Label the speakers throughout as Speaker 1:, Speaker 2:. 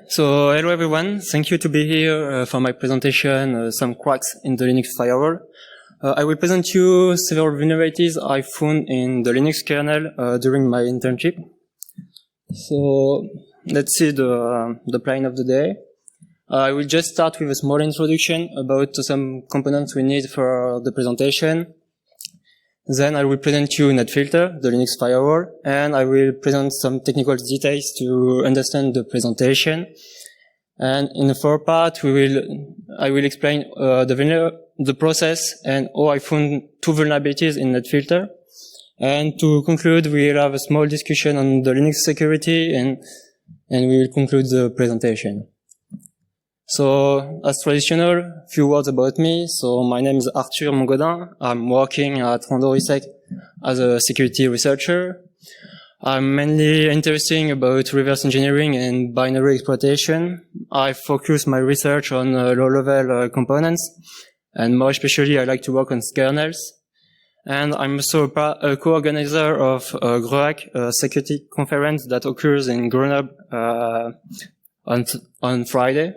Speaker 1: So hello everyone, thank you to be here for my presentation, some cracks in the Linux firewall. I will present you several vulnerabilities I found in the Linux kernel during my internship. So let's see the plan of the day. I will just start with a small introduction about some components we need for the presentation. Then I will present you NetFilter, the Linux firewall, and I will present some technical details to understand the presentation. And in the third part, I will explain the process and how I found two vulnerabilities in NetFilter. And to conclude, we will have a small discussion on the Linux security, and we will conclude the presentation. So, as traditional, a few words about me. So, my name is Arthur Mongodin. I'm working at Rondorisec as a security researcher. I'm mainly interested about reverse engineering and binary exploitation. I focus my research on low-level components, and more especially, I like to work on kernels. And I'm also a co-organizer of GREAC, a security conference that occurs in Grenoble on Friday.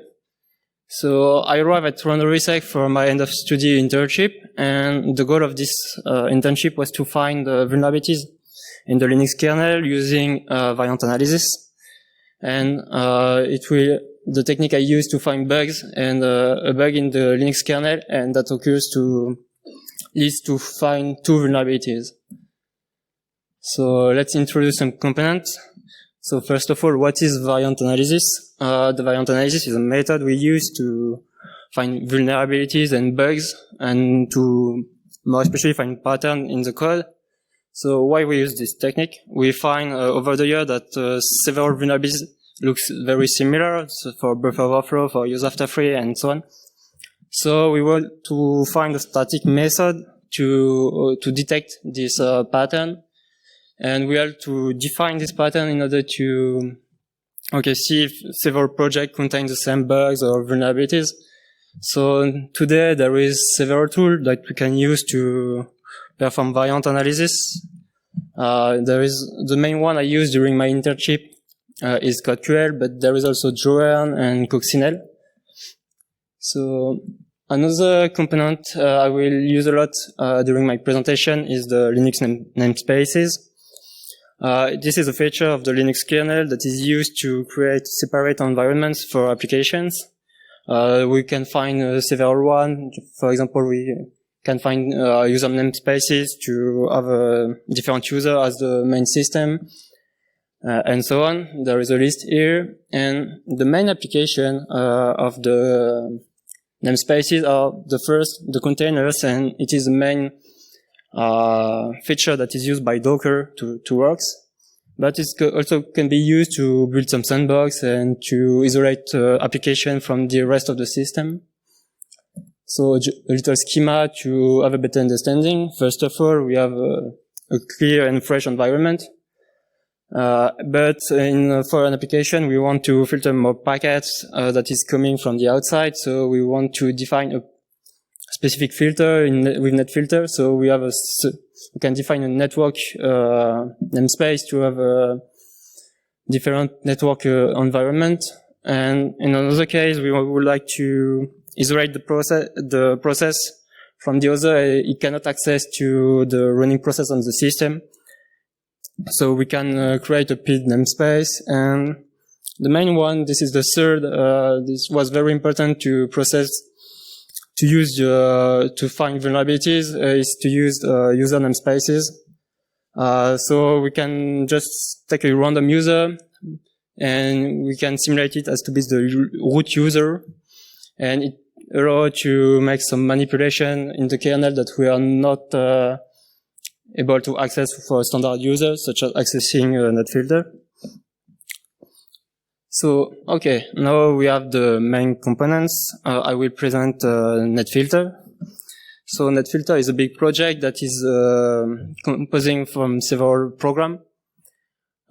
Speaker 1: So I arrived at Rondorisec for my end of study internship, and the goal of this internship was to find vulnerabilities in the Linux kernel using variant analysis. And the technique I use to find bugs and a bug in the Linux kernel, and that occurs leads to find two vulnerabilities. So let's introduce some components. So first of all, what is variant analysis? The variant analysis is a method we use to find vulnerabilities and bugs, and to more especially find patterns in the code. So why we use this technique? We find over the year that several vulnerabilities looks very similar, so for buffer overflow, for use after free, and so on. So we want to find a static method to detect this pattern. And we have to define this pattern in order to, see if several projects contain the same bugs or vulnerabilities. So today there is several tools that we can use to perform variant analysis. There is the main one I used during my internship is CodeQL, but there is also Joan and Coccinelle. So another component I will use a lot during my presentation is the Linux namespaces. This is a feature of the Linux kernel that is used to create separate environments for applications. We can find several ones. For example, we can find user namespaces to have a different user as the main system, and so on. There is a list here, and the main application of the namespaces are the containers, and it is the main feature that is used by Docker to work, but it also can be used to build some sandbox and to isolate application from the rest of the system. So a little schema to have a better understanding. First of all, we have a clear and fresh environment, but for an application, we want to filter more packets that is coming from the outside. So we want to define a specific filter with NetFilter. So we can define a network namespace to have a different network environment. And in another case, we would like to isolate the process from the other. It cannot access to the running process on the system. So we can create a PID namespace. And the main one, this is the third. This was very important to find vulnerabilities is to use user namespaces. So we can just take a random user and we can simulate it as to be the root user, and it allows to make some manipulation in the kernel that we are not able to access for standard users, such as accessing NetFilter. So, now we have the main components. I will present NetFilter. So NetFilter is a big project that is composing from several programs.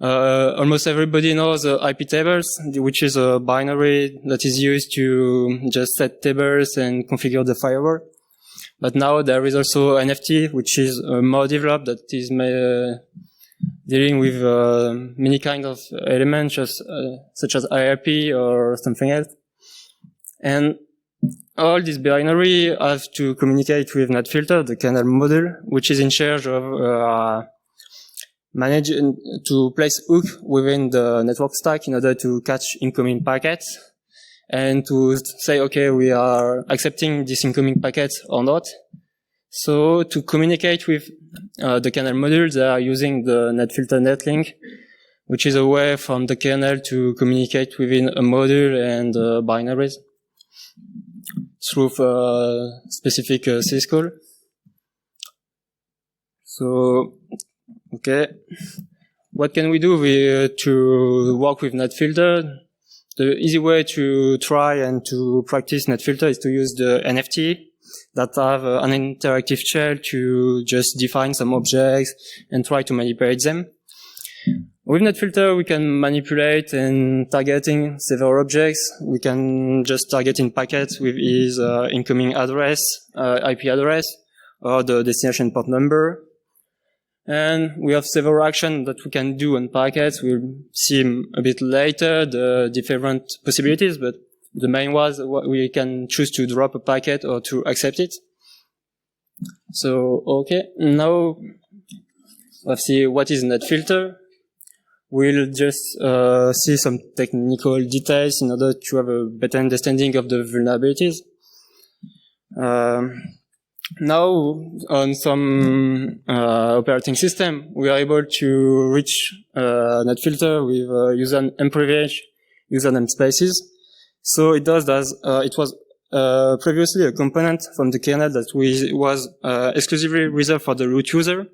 Speaker 1: Almost everybody knows IP tables, which is a binary that is used to just set tables and configure the firewall. But now there is also NFT, which is more developed, that is dealing with many kinds of elements, such as IRP or something else. And all these binary have to communicate with NetFilter, the kernel module, which is in charge of managing to place hook within the network stack in order to catch incoming packets and to say, okay, we are accepting this incoming packet or not. So to communicate with the kernel module, they are using the NetFilter netlink, which is a way from the kernel to communicate within a module and binaries through specific syscall. So, okay, what can we do to work with NetFilter? The easy way to try and to practice NetFilter is to use the NFT that have an interactive shell to just define some objects and try to manipulate them. With NetFilter, we can manipulate and targeting several objects. We can just target in packets with his incoming address, IP address, or the destination port number. And we have several actions that we can do on packets. We'll see a bit later the different possibilities, but the main was we can choose to drop a packet or to accept it. So, okay, now let's see what is NetFilter. We'll just see some technical details in order to have a better understanding of the vulnerabilities. Now, on some operating system, we are able to reach NetFilter with user unprivileged user namespaces. So it does as it was previously a component from the kernel that was exclusively reserved for the root user.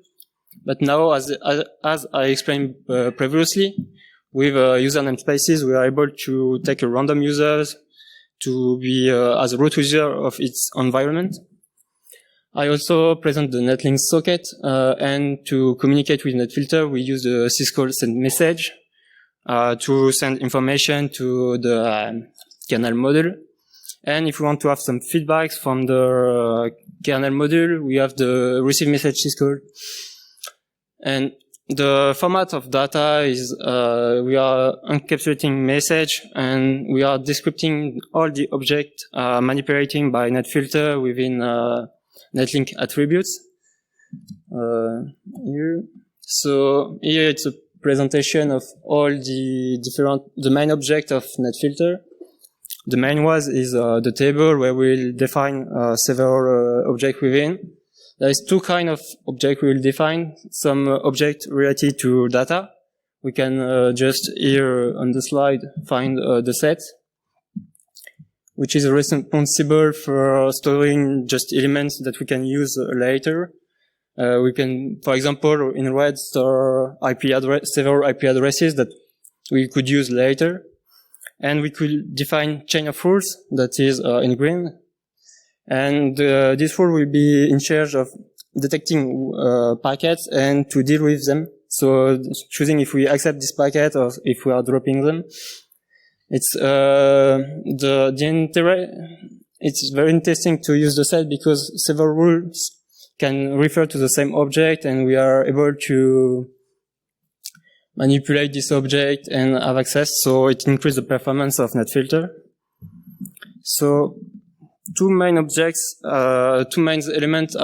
Speaker 1: But now, as I explained previously, with user namespaces, we are able to take a random user to be as a root user of its environment. I also present the netlink socket, and to communicate with NetFilter, we use the syscall send message to send information to the kernel module. And if we want to have some feedbacks from the kernel module, we have the receive message syscall. And the format of data is we are encapsulating message, and we are descripting all the object manipulating by NetFilter within netlink attributes. Here. So here it's a presentation of all the main object of NetFilter. The main was is the table where we'll define several objects within. There is two kinds of objects we will define. Some object related to data. We can just here on the slide find the set, which is responsible for storing just elements that we can use later. We can, for example, in red store several IP addresses that we could use later. And we could define chain of rules that is in green. And this rule will be in charge of detecting packets and to deal with them. So choosing if we accept this packet or if we are dropping them. It's it's very interesting to use the set because several rules can refer to the same object, and we are able to manipulate this object and have access. So it increases the performance of NetFilter. So two main elements are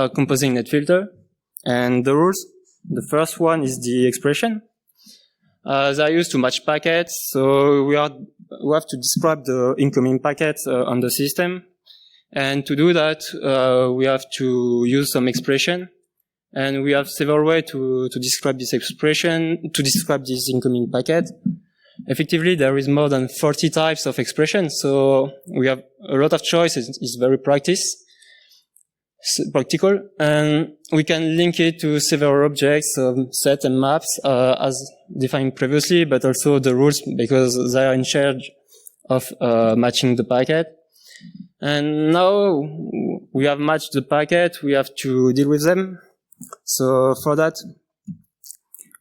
Speaker 1: composing NetFilter and the rules. The first one is the expression. They are used to match packets, so we have to describe the incoming packets on the system. And to do that, we have to use some expression. And we have several ways to describe this expression, to describe this incoming packet. Effectively, there is more than 40 types of expressions, so we have a lot of choices. It's very practical, and we can link it to several objects, sets and maps, as defined previously, but also the rules, because they are in charge of matching the packet. And now we have matched the packet, we have to deal with them. So for that,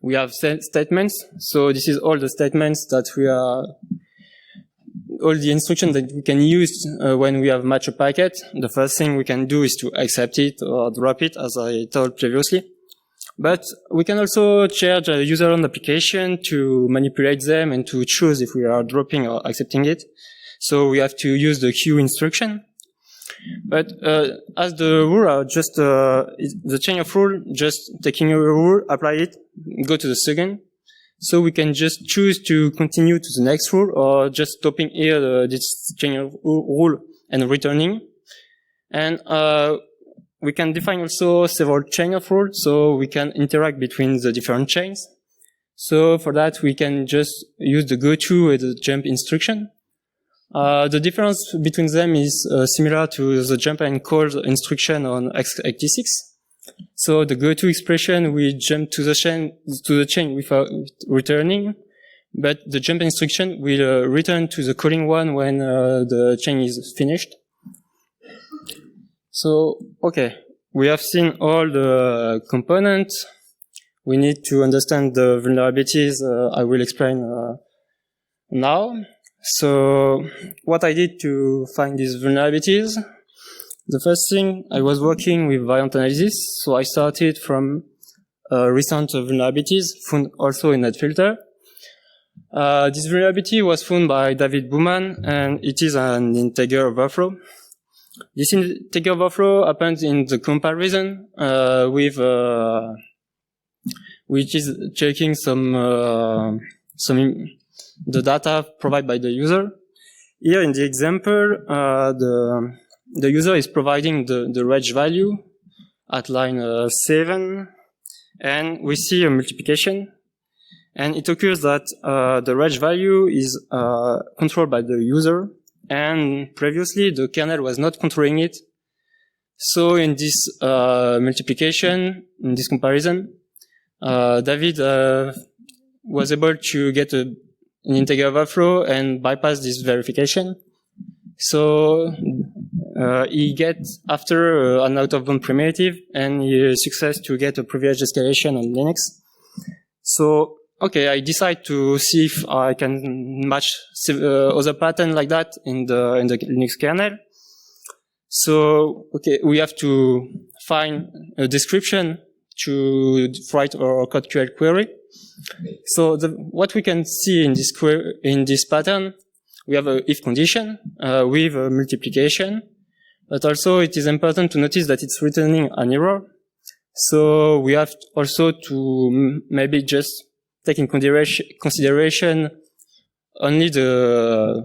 Speaker 1: we have statements. So this is all the statements that all the instructions that we can use when we have matched a packet. The first thing we can do is to accept it or drop it, as I told previously. But we can also charge a user-owned application to manipulate them and to choose if we are dropping or accepting it. So we have to use the queue instruction. But as the rule are just the chain of rule, just taking a rule, apply it, go to the second. So we can just choose to continue to the next rule or just stopping here this chain of rule and returning. And we can define also several chain of rules, so we can interact between the different chains. So for that, we can just use the goto with the jump instruction. The difference between them is similar to the jump and call instruction on x86. So the goto expression, we jump to the chain without returning, but the jump instruction will return to the calling one when the chain is finished. So, okay, we have seen all the components. We need to understand the vulnerabilities I will explain now. So, what I did to find these vulnerabilities, the first thing, I was working with variant analysis, so I started from recent vulnerabilities found also in NetFilter. This vulnerability was found by David Bowman, and it is an integer overflow. This integer overflow happens in the comparison which is checking the data provided by the user. Here in the example, the user is providing the range value at line 7, and we see a multiplication. And it occurs that the range value is controlled by the user, and previously the kernel was not controlling it. So in this multiplication, in this comparison, David was able to get an integer overflow and bypass this verification. So he gets after an out-of-bound primitive, and he success to get a privileged escalation on Linux. So okay, I decide to see if I can match other pattern like that in the Linux kernel. So okay, we have to find a description to write our CodeQL query. So what we can see in this pattern, we have a if condition with a multiplication, but also it is important to notice that it's returning an error. So we have also to maybe just take in consideration only the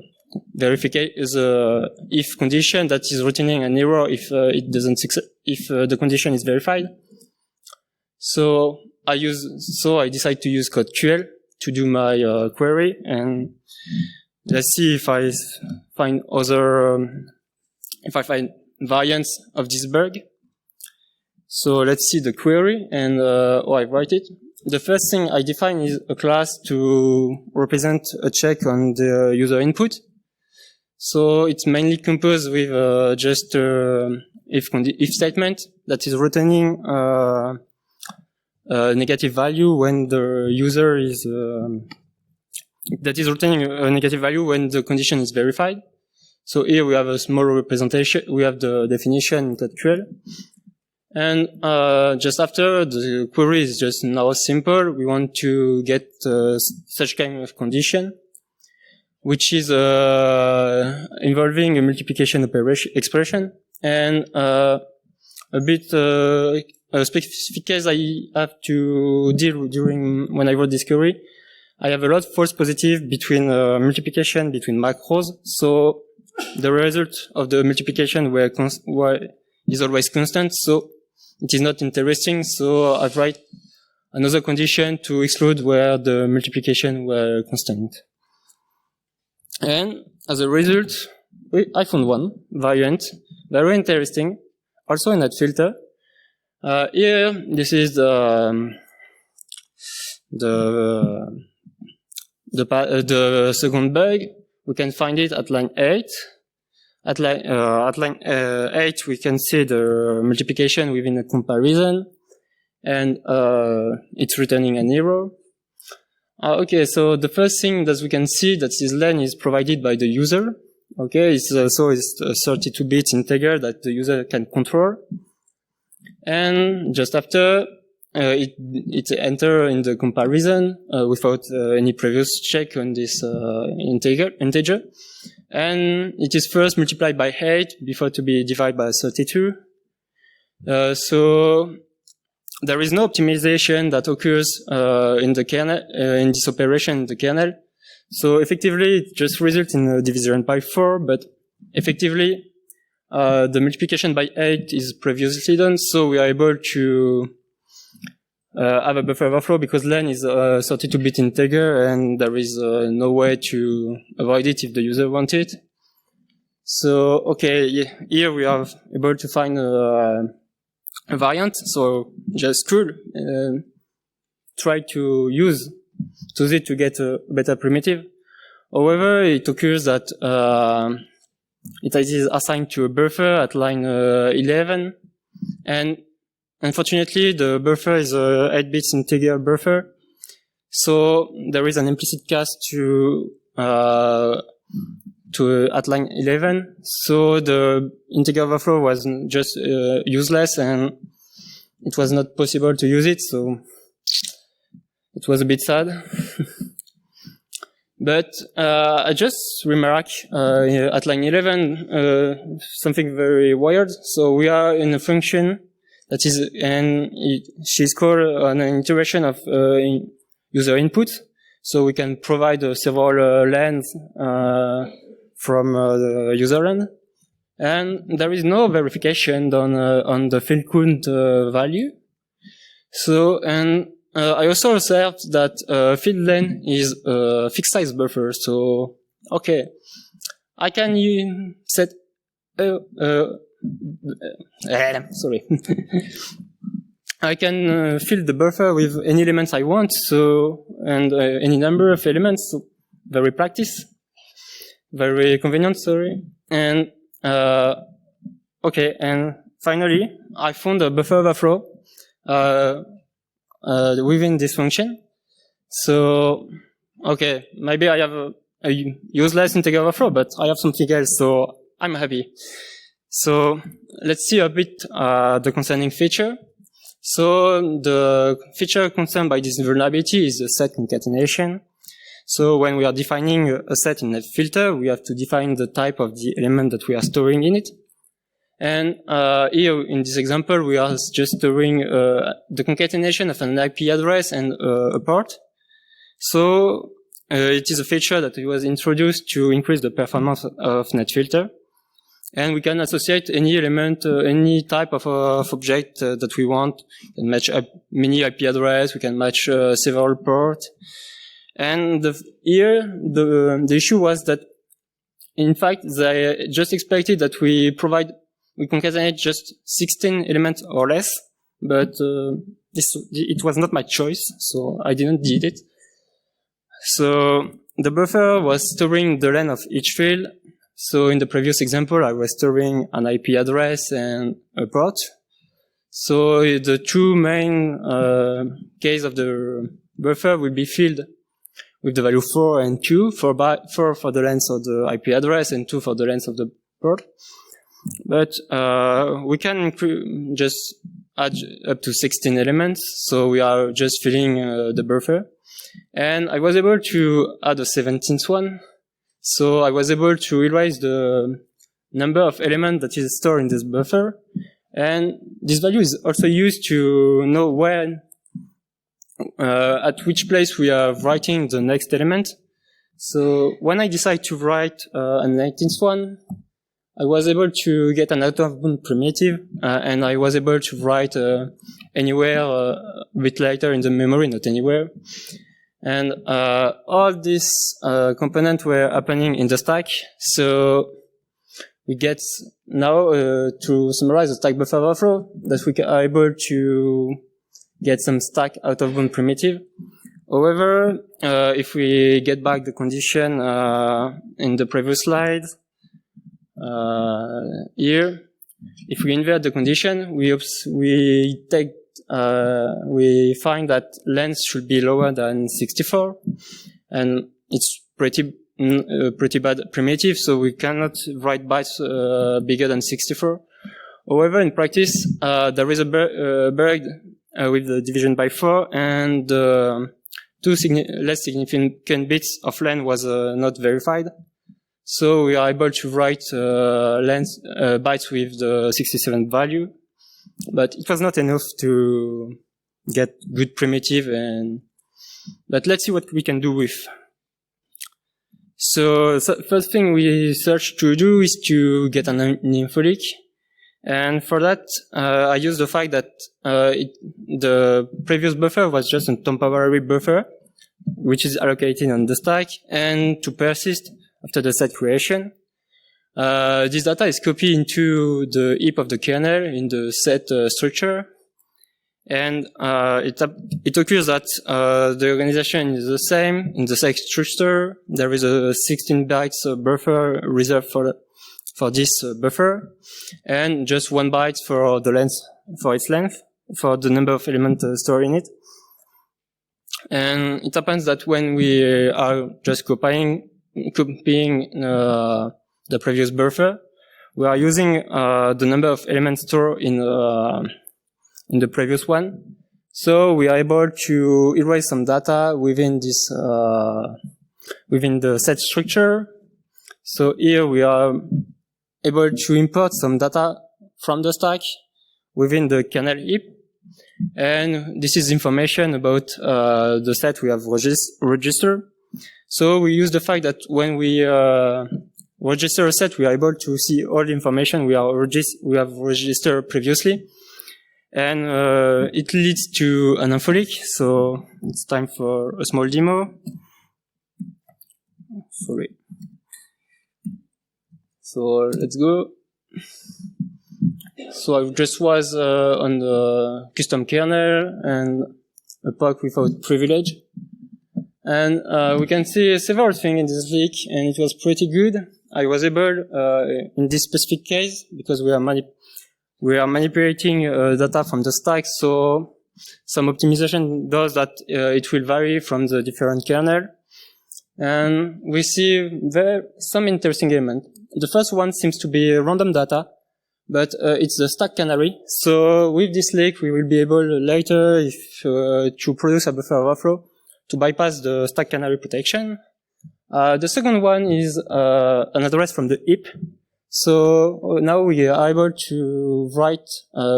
Speaker 1: if condition that is returning an error if the condition is verified. So I decide to use CodeQL to do my query, and let's see if I find variants of this bug. So let's see the query and how I write it. The first thing I define is a class to represent a check on the user input. So it's mainly composed with just if statement that is returning a negative value when the user is that is returning a negative value when the condition is verified. So here we have a small representation. We have the definition in CodeQL. And just after, the query is just now simple. We want to get such kind of condition, which is involving a multiplication expression, and a specific case I have to deal with when I wrote this query. I have a lot of false positive between multiplication between macros. So the result of the multiplication is always constant. So it is not interesting, so I write another condition to exclude where the multiplication were constant. And as a result, I found one variant, very interesting, also in NetFilter. Here, this is the second bug. We can find it at line 8. At line 8, we can see the multiplication within a comparison, and it's returning an error. Okay, so the first thing that we can see that this len is provided by the user. Okay, it's a 32-bit integer that the user can control. And just after, it enter in the comparison without any previous check on this integer, and it is first multiplied by 8 before to be divided by 32. So there is no optimization that occurs in the kernel, in this operation in the kernel. So effectively, it just results in a division by 4, but effectively, the multiplication by 8 is previously done, so we are able to have a buffer overflow because len is a 32-bit integer, and there is no way to avoid it if the user wants it. So, okay, here we are able to find a variant, so just cool. Try to use it to get a better primitive. However, it occurs that it is assigned to a buffer at line 11, and unfortunately the buffer is a 8-bit integer buffer, so there is an implicit cast to at line 11, so the integer overflow was just useless and it was not possible to use it, so it was a bit sad. But I just remark at line 11 something very weird. So we are in a function that is, and she's called an iteration of user input. So we can provide several lens from the user end, and there is no verification done on the field count value. So and I also observed that field len is a fixed size buffer. So, okay, I can set, sorry. I can fill the buffer with any elements I want. So, and any number of elements. So very very convenient, sorry. And, okay, and finally, I found a buffer overflow within this function. So, okay, maybe I have a useless integer overflow, but I have something else, so I'm happy. So, let's see a bit the concerning feature. So, the feature concerned by this vulnerability is the set concatenation. So, when we are defining a set in a filter, we have to define the type of the element that we are storing in it. And here, in this example, we are just storing the concatenation of an IP address and a port. So it is a feature that was introduced to increase the performance of NetFilter. And we can associate any element, any type of object that we want. We can match many IP address, we can match several ports. And here, the issue was that, in fact, they just expected that we concatenate just 16 elements or less, but it was not my choice, so I didn't did it. So the buffer was storing the len of each field. So in the previous example, I was storing an IP address and a port. So the two main cases of the buffer will be filled with the value 4 and 2, 4 for the length of the IP address and 2 for the length of the port. But we can just add up to 16 elements, so we are just filling the buffer. And I was able to add a 17th one, so I was able to erase the number of elements that is stored in this buffer. And this value is also used to know when, at which place we are writing the next element. So when I decide to write a 19th one, I was able to get an out-of-bound primitive, and I was able to write anywhere a bit later in the memory, not anywhere. And all these components were happening in the stack. So we get now, to summarize the stack buffer overflow, that we are able to get some stack out-of-bound primitive. However, if we get back the condition in the previous slide, here, if we invert the condition, we find that length should be lower than 64, and it's pretty bad primitive, so we cannot write bytes bigger than 64. However, in practice, there is a bug with the division by 4, and two less significant bits of length was not verified. So we are able to write bytes with the 67 value, but it was not enough to get good primitive. But let's see what we can do with. So first thing we search to do is to get an info leak. And for that, I use the fact that the previous buffer was just a temporary buffer, which is allocated on the stack, and to persist after the set creation. This data is copied into the heap of the kernel in the set structure. And it occurs that the organization is the same in the set structure. There is a 16 bytes buffer reserved for this buffer, and just 1 byte for the length, for its length, for the number of elements stored in it. And it happens that when we are just copying the previous buffer, we are using the number of elements stored in the previous one. So we are able to erase some data within this within the set structure. So here we are able to import some data from the stack within the kernel heap. And this is information about the set we have registered. So we use the fact that when we register a set, we are able to see all the information we have registered previously. And it leads to an info leak. So it's time for a small demo. Sorry. So let's go. So I just was on the custom kernel and a POC without privilege. And we can see several things in this leak, and it was pretty good. I was able, in this specific case, because we are manipulating data from the stack, so some optimization does that it will vary from the different kernel. And we see some interesting elements. The first one seems to be random data, but it's the stack canary. So with this leak, we will be able later to produce a buffer overflow to bypass the stack canary protection. The second one is an address from the heap. So now we are able to write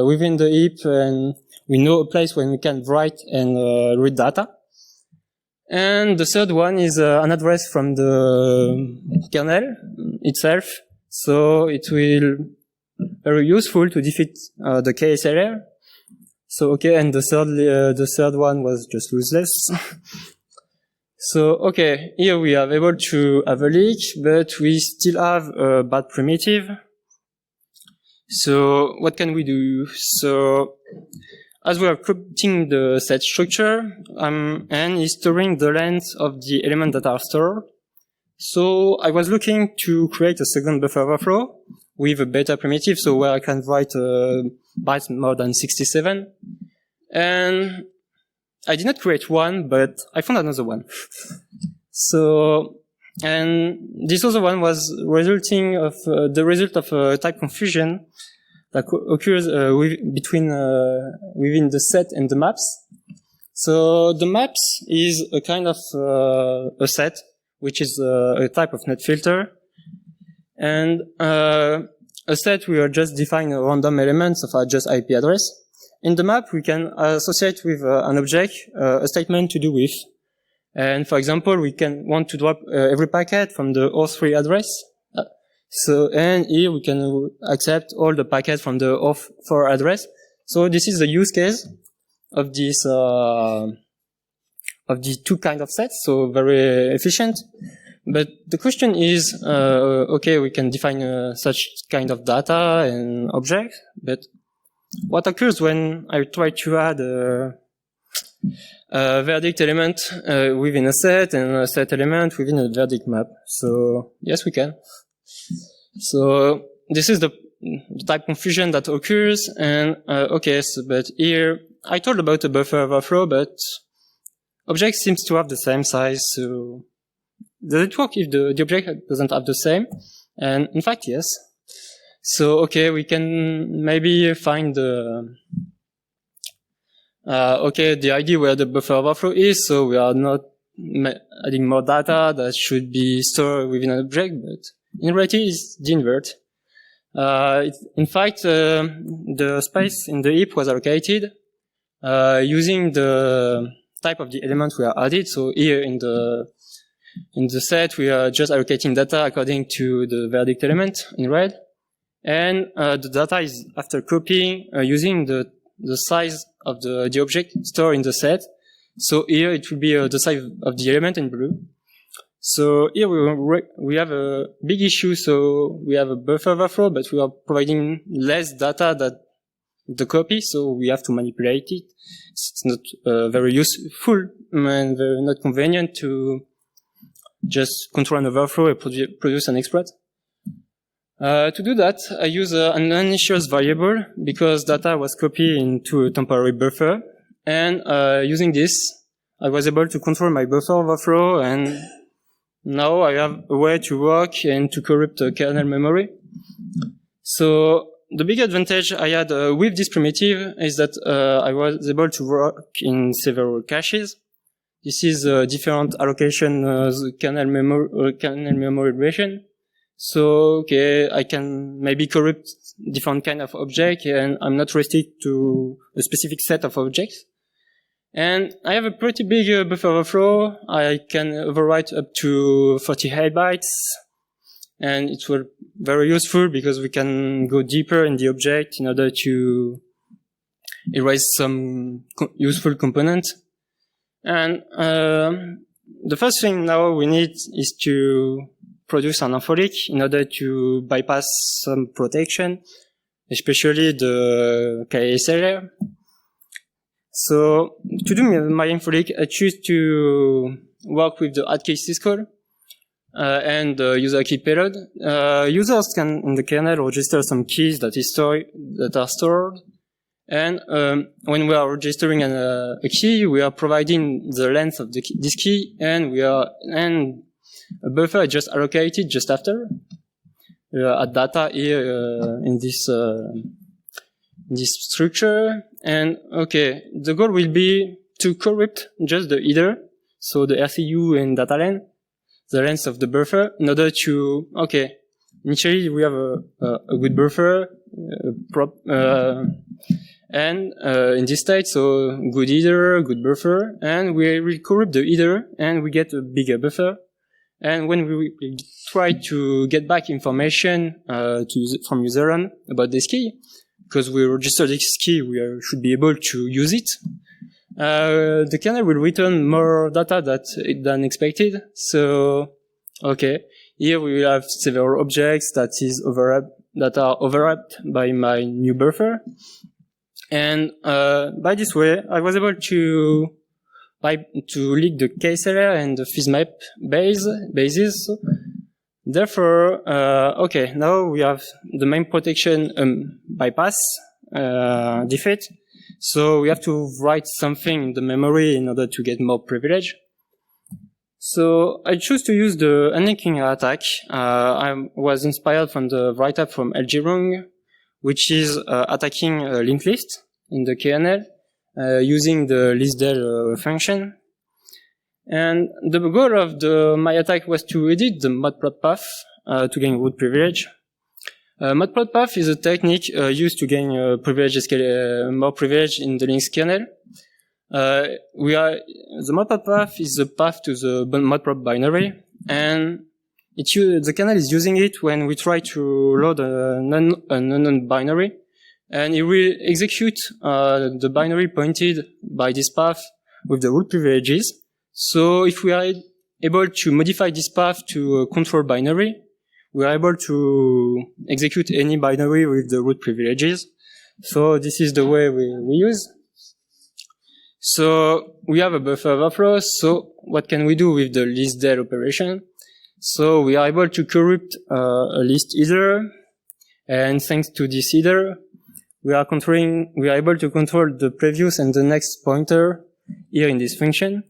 Speaker 1: within the heap, and we know a place when we can write and read data. And the third one is an address from the kernel itself. So it will be very useful to defeat the KSLR. So okay, and the third one was just useless. So okay, here we are able to have a leak, but we still have a bad primitive. So what can we do? So as we are corrupting the set structure, and is storing the length of the elements that are stored. So I was looking to create a second buffer overflow with a beta primitive, so where I can write bytes more than 67. And I did not create one, but I found another one. So, and this other one was resulting of the result of a type confusion that occurs within the set and the maps. So the maps is a kind of a set, which is a type of net filter, and a set we are just defining random elements of just IP address. In the map, we can associate with an object a statement to do with. And for example, we can want to drop every packet from the host3 address. And here we can accept all the packets from the host4 address. So this is the use case of this of these two kind of sets. So very efficient. But the question is, okay, we can define such kind of data and object, but what occurs when I try to add a verdict element within a set and a set element within a verdict map? So yes, we can. So this is the type confusion that occurs. And okay, so, but here I told about a buffer overflow, but object seems to have the same size. So does it work if the object doesn't have the same? And in fact, yes. So okay, we can maybe find the Okay, the idea where the buffer overflow is, so we are not adding more data that should be stored within an object, but in reality it's the invert. In fact, the space in the heap was allocated using the type of the element we are added. So here in the set, we are just allocating data according to the verdict element in red. And the data is after copying using the size of the object stored in the set. So here it will be the size of the element in blue. So here we have a big issue. So we have a buffer overflow, but we are providing less data than the copy. So we have to manipulate it. It's not very useful and very not convenient to just control an overflow and produce an exploit. To do that, I use an uninitialized variable because data was copied into a temporary buffer. And using this, I was able to control my buffer overflow, and now I have a way to work and to corrupt the kernel memory. So the big advantage I had with this primitive is that I was able to work in several caches. This is different allocation kernel memory relation. So, okay, I can maybe corrupt different kind of object, and I'm not restricted to a specific set of objects. And I have a pretty big buffer overflow. I can overwrite up to 48 bytes. And it was very useful because we can go deeper in the object in order to erase some useful component. And the first thing now we need is to produce an infolic in order to bypass some protection, especially the KSLR. So to do my infolic, I choose to work with the addKey syscall and the user key payload. Users can in the kernel register some keys that are stored. And when we are registering a key, we are providing the length of this key, and a buffer is just allocated just after a data here in this structure. And okay, the goal will be to corrupt just the header, so the RCU and data length, the length of the buffer, in order to initially we have a good buffer and in this state, so good header, good buffer, and we will corrupt the header and we get a bigger buffer. And when we try to get back information from user about this key, because we registered this key, we should be able to use it. The kernel will return more data than expected. So, okay, here we will have several objects that are overwrapped by my new buffer. And by this way, I was able to leak the KSLR and the FizzMap bases. Therefore, okay, now we have the main protection bypass defeat. So we have to write something in the memory in order to get more privilege. So I choose to use the unlinking attack. I was inspired from the write-up from LGRung, which is attacking a linked list in the kernel using the listdel function. And the goal of my attack was to edit the matplot path to gain root privilege. Matplot path is a technique used to gain more privilege in the Linux kernel. The matplot path is the path to the matplot binary, and the kernel is using it when we try to load an unknown binary, and it will execute the binary pointed by this path with the root privileges. So if we are able to modify this path to a control binary, we are able to execute any binary with the root privileges. So this is the way we use. So we have a buffer overflow. So what can we do with the listdel operation? So we are able to corrupt a list header, and thanks to this header, we are able to control the previous and the next pointer here in this function.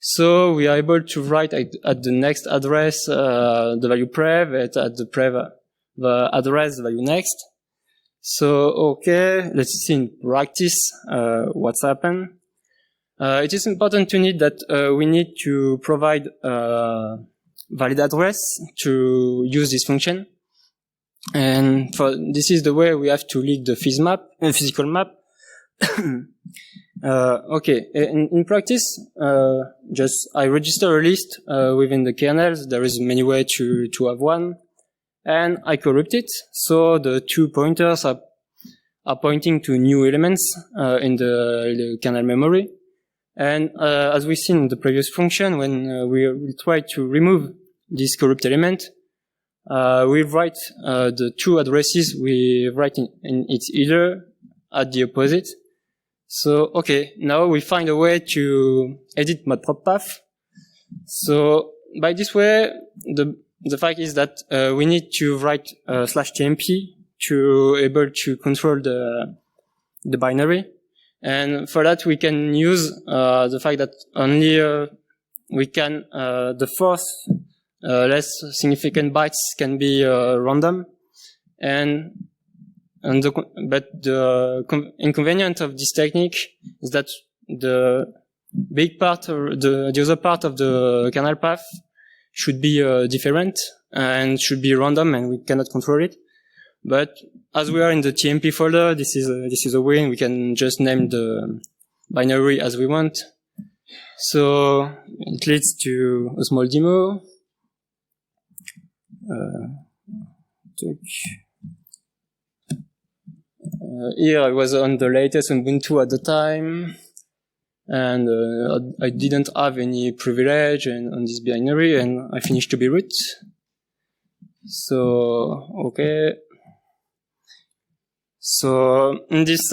Speaker 1: So we are able to write at the next address the value prev, at the prev the address value next. So, okay, let's see in practice what's happened. It is important to need that we need to provide a valid address to use this function. And this is the way we have to leak the physical map. Okay, in practice, I register a list within the kernels. There is many ways to have one. And I corrupt it, so the 2 pointers are pointing to new elements in the kernel memory. And as we see in the previous function, when we try to remove this corrupt element, we write the 2 addresses we write in its header at the opposite. So, okay, now we find a way to edit matprop path. So, by this way, the fact is that we need to write /tmp to able to control the binary. And for that, we can use the fact that only we can the first less significant bytes can be random, but the inconvenience of this technique is that the big part or the other part of the kernel path should be different and should be random, and we cannot control it. But as we are in the TMP folder, this is a win. We can just name the binary as we want. So it leads to a small demo. Here I was on the latest Ubuntu at the time, and I didn't have any privilege on this binary, and I finished to be root. So, okay. So in this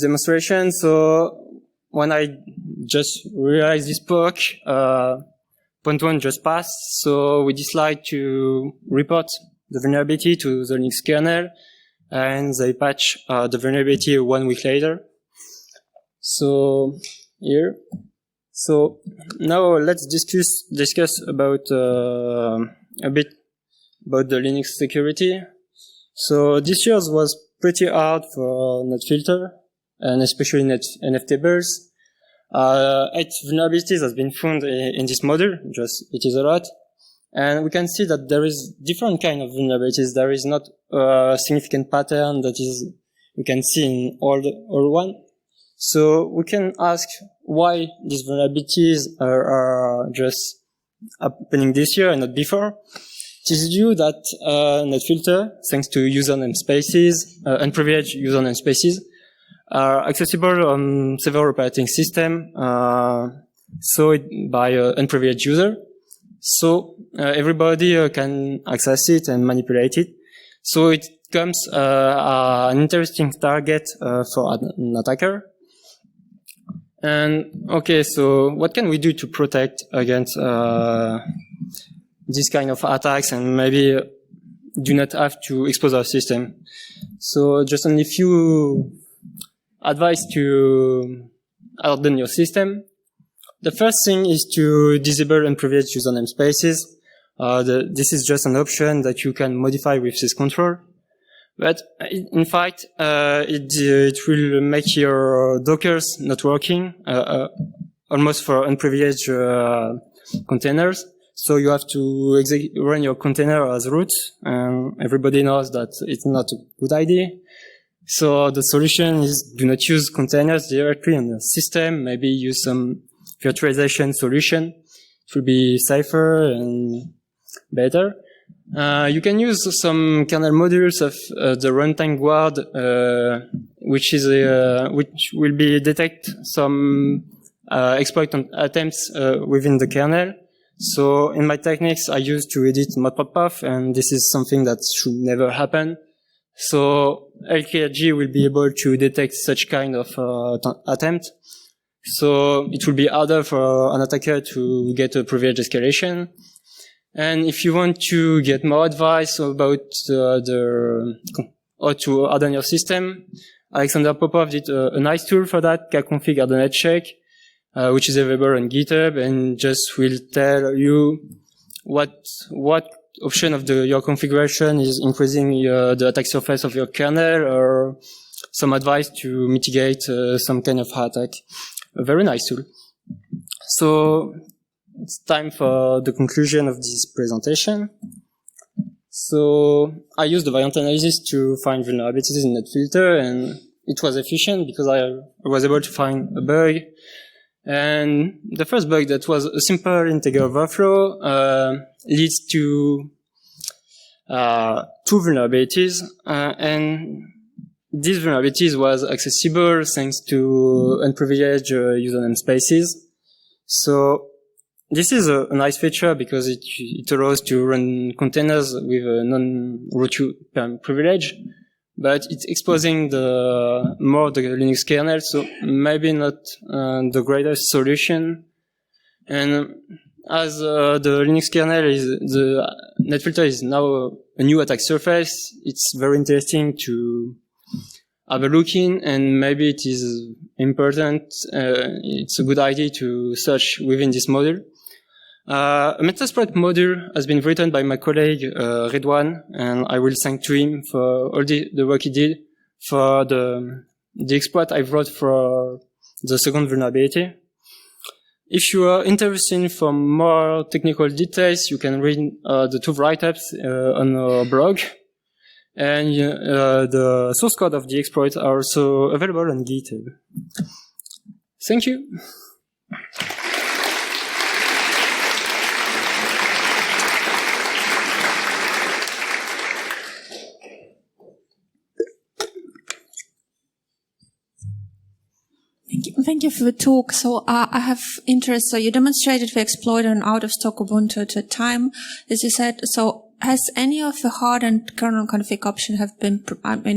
Speaker 1: demonstration, so when I just realized this poke, point 1 just passed, so we decided to report the vulnerability to the Linux kernel, and they patch the vulnerability 1 week later. So here, so now let's discuss about a bit about the Linux security. So this year was pretty hard for NetFilter, and especially NFTables. 8 vulnerabilities has been found in this module. It is a lot. And we can see that there is different kind of vulnerabilities. There is not a significant pattern that we can see in all one. So we can ask why these vulnerabilities are just happening this year and not before. It is due that NetFilter, thanks to user namespaces, unprivileged user namespaces, are accessible on several operating systems, by unprivileged user. So everybody can access it and manipulate it. So it becomes an interesting target for an attacker. And okay, so what can we do to protect against this kind of attacks and maybe do not have to expose our system? So just only few advice to harden your system. The first thing is to disable unprivileged user namespaces. This is just an option that you can modify with syscontrol. But in fact, it will make your Dockers not working, almost for unprivileged containers. So you have to run your container as root. Everybody knows that it's not a good idea. So the solution is do not use containers directly on the system. Maybe use some virtualization solution. It will be safer and better. You can use some kernel modules of the runtime guard, which will be detect some exploit attempts within the kernel. So in my techniques, I used to edit matprop path, and this is something that should never happen. So LKG will be able to detect such kind of attempt. So it will be harder for an attacker to get a privilege escalation. And if you want to get more advice about how to harden your system, Alexander Popov did a nice tool for that, kconfig hardening check, which is available on GitHub and just will tell you what option of your configuration is increasing the attack surface of your kernel, or some advice to mitigate some kind of attack. A very nice tool. So it's time for the conclusion of this presentation. So I used the variant analysis to find vulnerabilities in NetFilter, and it was efficient because I was able to find a bug. And the first bug, that was a simple integer overflow, leads to 2 vulnerabilities, and these vulnerabilities was accessible thanks to unprivileged user namespaces. So this is a nice feature because it allows to run containers with a non-root privilege, but it's exposing the Linux kernel, so maybe not the greatest solution. And as the Linux kernel the NetFilter is now a new attack surface, it's very interesting to have a look in, and maybe it is important. It's a good idea to search within this module. A Metasploit module has been written by my colleague Ridwan, and I will thank to him for all the work he did for the exploit I wrote for the second vulnerability. If you are interested for more technical details, you can read the 2 write-ups on our blog. And the source code of the exploit are also available on GitHub. Thank you.
Speaker 2: Thank you for the talk. So I have interest. So you demonstrated the exploit on out-of-stock Ubuntu at a time, as you said. So has any of the hardened kernel config option have been,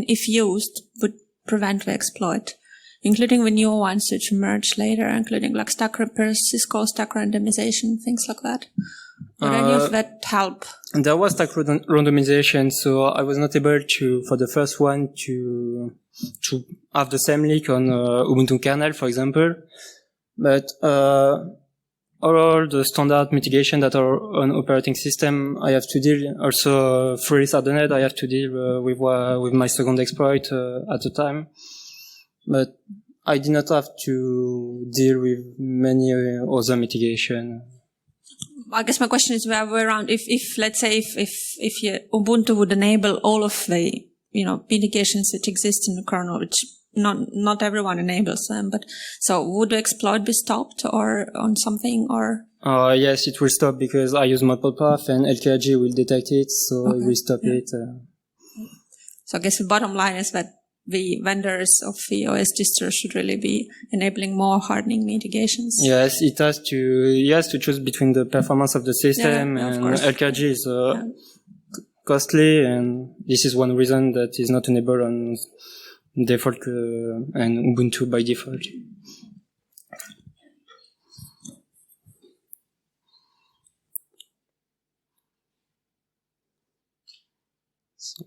Speaker 2: if used, would prevent the exploit, including the newer ones which emerged later, including like stack Cisco stack randomization, things like that? Would any of that help?
Speaker 1: There was stack randomization, so I was not able to, for the first one, to have the same leak on Ubuntu kernel, for example. But all the standard mitigation that are on operating system, I have to deal. Also, free hardened, I have to deal with my second exploit at the time. But I did not have to deal with many other mitigation.
Speaker 2: I guess my question is the other way around. If let's say if Ubuntu would enable all of the mitigations that exist in the kernel, which not everyone enables them, but so would the exploit be stopped or on something or?
Speaker 1: Yes, it will stop because I use model path and LKG will detect it, so it will stop it.
Speaker 2: So I guess the bottom line is that the vendors of the OS distro should really be enabling more hardening mitigations.
Speaker 1: Yes, it has to choose between the performance of the system and LKG is costly, and this is one reason that is not enabled on default and Ubuntu by default. So.